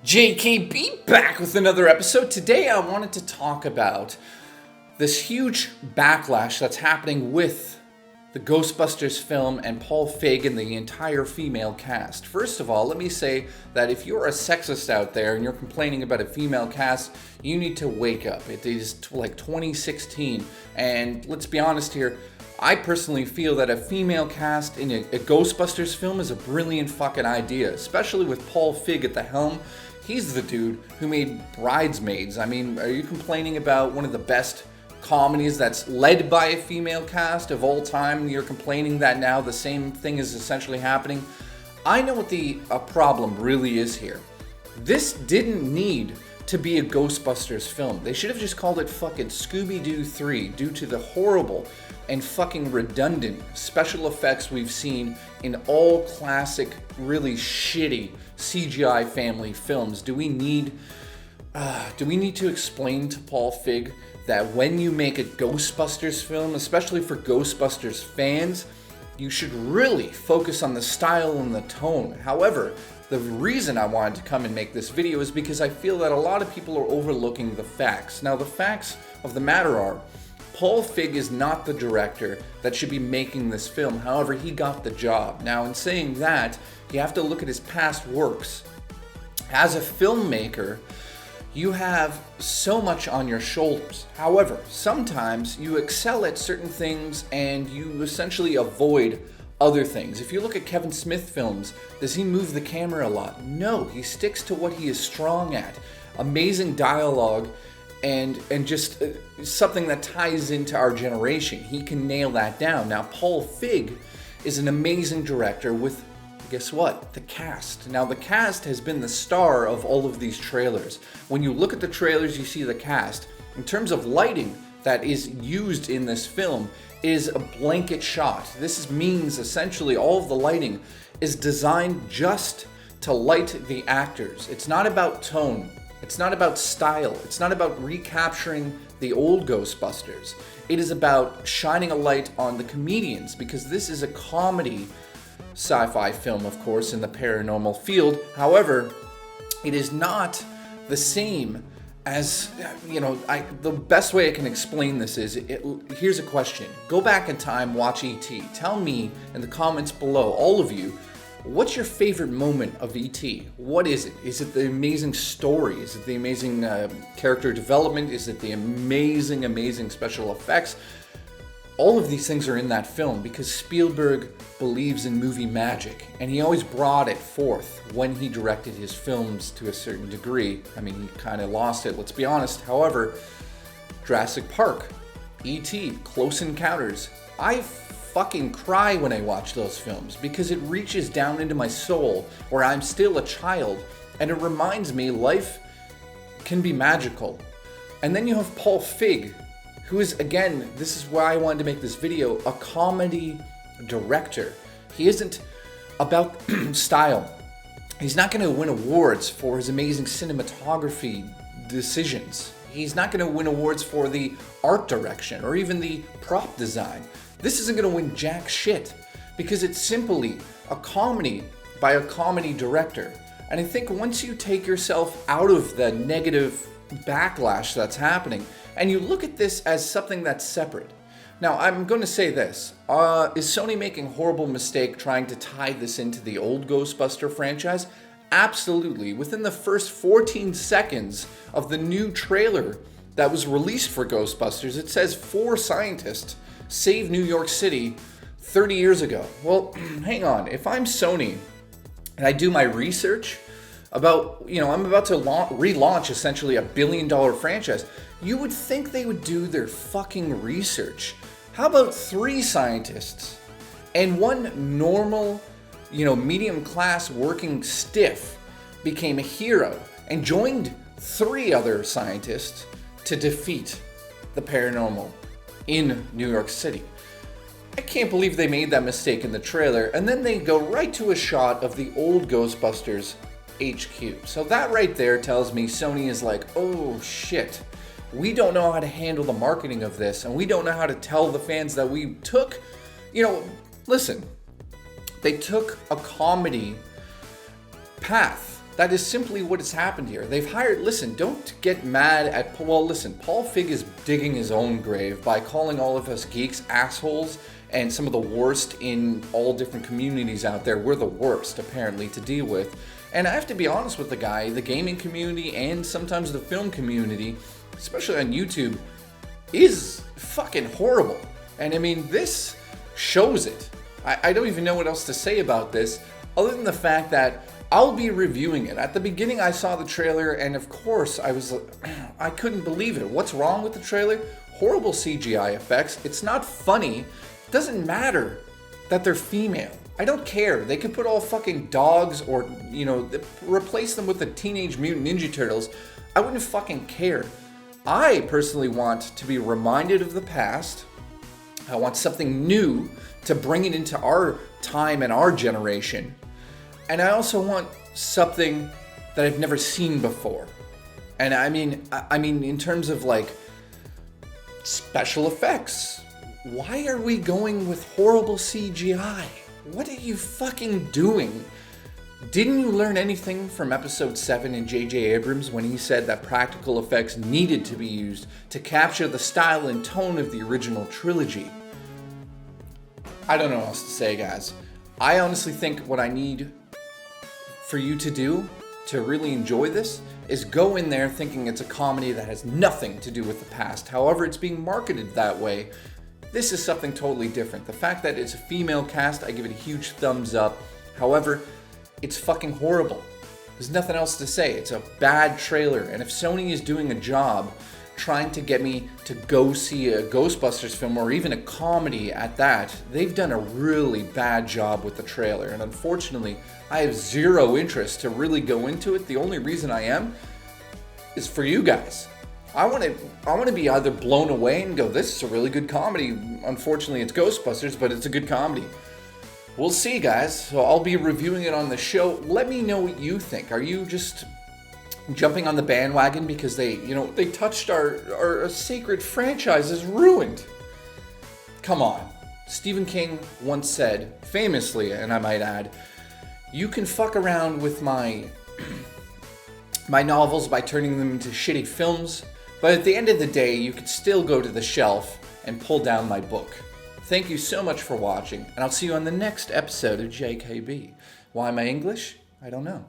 JKB back with another episode. Today I wanted to talk about this huge backlash that's happening with the Ghostbusters film and Paul Feig and the entire female cast. First of all, let me say that if you're a sexist out there and you're complaining about a female cast, you need to wake up. It is like 2016, and let's be honest here, I personally feel that a female cast in a Ghostbusters film is a brilliant fucking idea, especially with Paul Feig at the helm. He's the dude who made Bridesmaids. I mean, are you complaining about one of the best comedies that's led by a female cast of all time? You're complaining that now the same thing is essentially happening? I know what the problem really is here. This didn't need to be a Ghostbusters film. They should have just called it fucking Scooby-Doo 3 due to the horrible and fucking redundant special effects we've seen in all classic, really shitty CGI family films. Do we need to explain to Paul Feig that when you make a Ghostbusters film, especially for Ghostbusters fans, you should really focus on the style and the tone? However, the reason I wanted to come and make this video is because I feel that a lot of people are overlooking the facts. Now, the facts of the matter are, Paul Feig is not the director that should be making this film. However, he got the job. Now, in saying that, you have to look at his past works. As a filmmaker, you have so much on your shoulders. However, sometimes you excel at certain things and you essentially avoid other things. If you look at Kevin Smith films, does he move the camera a lot? No, he sticks to what he is strong at. Amazing dialogue and just something that ties into our generation. He can nail that down. Now, Paul Feig is an amazing director with, guess what? The cast. Now, the cast has been the star of all of these trailers. When you look at the trailers, you see the cast. In terms of lighting that is used in this film is a blanket shot. This means essentially all of the lighting is designed just to light the actors. It's not about tone. It's not about style. It's not about recapturing the old Ghostbusters. It is about shining a light on the comedians, because this is a comedy sci-fi film, of course, in the paranormal field. However, it is not the same as, the best way I can explain this is, here's a question. Go back in time, watch E.T. Tell me in the comments below, all of you, what's your favorite moment of E.T.? What is it? Is it the amazing story? Is it the amazing character development? Is it the amazing special effects? All of these things are in that film because Spielberg believes in movie magic, and he always brought it forth when he directed his films to a certain degree. I mean, he kind of lost it, let's be honest. However, Jurassic Park, E.T., Close Encounters, I fucking cry when I watch those films because it reaches down into my soul where I'm still a child, and it reminds me life can be magical. And then you have Paul Feig, who is, again, this is why I wanted to make this video, a comedy director. He isn't about style. He's not going to win awards for his amazing cinematography decisions. He's not going to win awards for the art direction or even the prop design. This isn't going to win jack shit because it's simply a comedy by a comedy director. And I think once you take yourself out of the negative backlash that's happening and you look at this as something that's separate. Now, I'm going to say this. Is Sony making a horrible mistake trying to tie this into the old Ghostbuster franchise? Absolutely. Within the first 14 seconds of the new trailer that was released for Ghostbusters, it says 4 scientists saved New York City 30 years ago. Well, hang on. If I'm Sony and I do my research about, I'm about to relaunch essentially $1 billion franchise, you would think they would do their fucking research. How about 3 scientists and 1 normal, medium class working stiff became a hero and joined 3 other scientists to defeat the paranormal in New York City? I can't believe they made that mistake in the trailer, and then they go right to a shot of the old Ghostbusters HQ. So that right there tells me Sony is like, oh shit, we don't know how to handle the marketing of this, and we don't know how to tell the fans that we took, listen, they took a comedy path That is simply what has happened here. They've hired, listen, don't get mad at, well, listen, Paul Feig is digging his own grave by calling all of us geeks assholes and some of the worst in all different communities out there. We're the worst, apparently, to deal with. And I have to be honest with the guy, the gaming community and sometimes the film community, especially on YouTube, is fucking horrible. And I mean, this shows it. I don't even know what else to say about this, other than the fact that I'll be reviewing it. At the beginning, I saw the trailer, and of course, I couldn't believe it. What's wrong with the trailer? Horrible CGI effects. It's not funny. It doesn't matter that they're female. I don't care. They could put all fucking dogs or, replace them with the Teenage Mutant Ninja Turtles. I wouldn't fucking care. I personally want to be reminded of the past. I want something new to bring it into our time and our generation. And I also want something that I've never seen before. And I mean in terms of like special effects, why are we going with horrible CGI? What are you fucking doing? Didn't you learn anything from episode 7 in J.J. Abrams when he said that practical effects needed to be used to capture the style and tone of the original trilogy? I don't know what else to say, guys. I honestly think what I need for you to do to really enjoy this is go in there thinking it's a comedy that has nothing to do with the past. However, it's being marketed that way. This is something totally different. The fact that it's a female cast, I give it a huge thumbs up. However, it's fucking horrible. There's nothing else to say. It's a bad trailer. And if Sony is doing a job trying to get me to go see a Ghostbusters film or even a comedy at that, they've done a really bad job with the trailer. And unfortunately, I have zero interest to really go into it. The only reason I am is for you guys. I want to be either blown away and go, this is a really good comedy. Unfortunately, it's Ghostbusters, but it's a good comedy. We'll see, guys. So I'll be reviewing it on the show. Let me know what you think. Are you just jumping on the bandwagon because they touched our sacred franchise is ruined? Come on. Stephen King once said, famously, and I might add, you can fuck around with my novels by turning them into shitty films, but at the end of the day, you could still go to the shelf and pull down my book. Thank you so much for watching, and I'll see you on the next episode of JKB. Why am I English? I don't know.